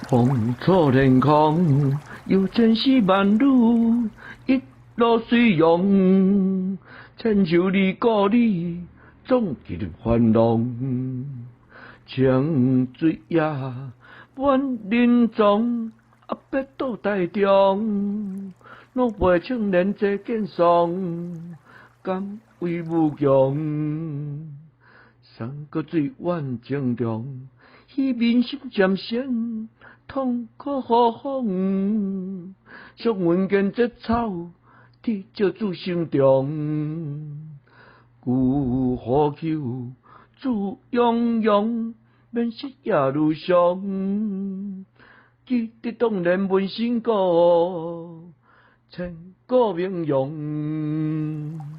风错天空，有千丝万缕，一路随用。千秋你故里，总记得繁荣。清水也满人踪，阿伯到台中，老辈青年坐见爽，敢为武强。山高水远情重，彼民心渐深，痛苦何风？想闻见这草，地少主心中。旧河求，自洋洋，免失夜路上。记得当年问心故，千古名扬。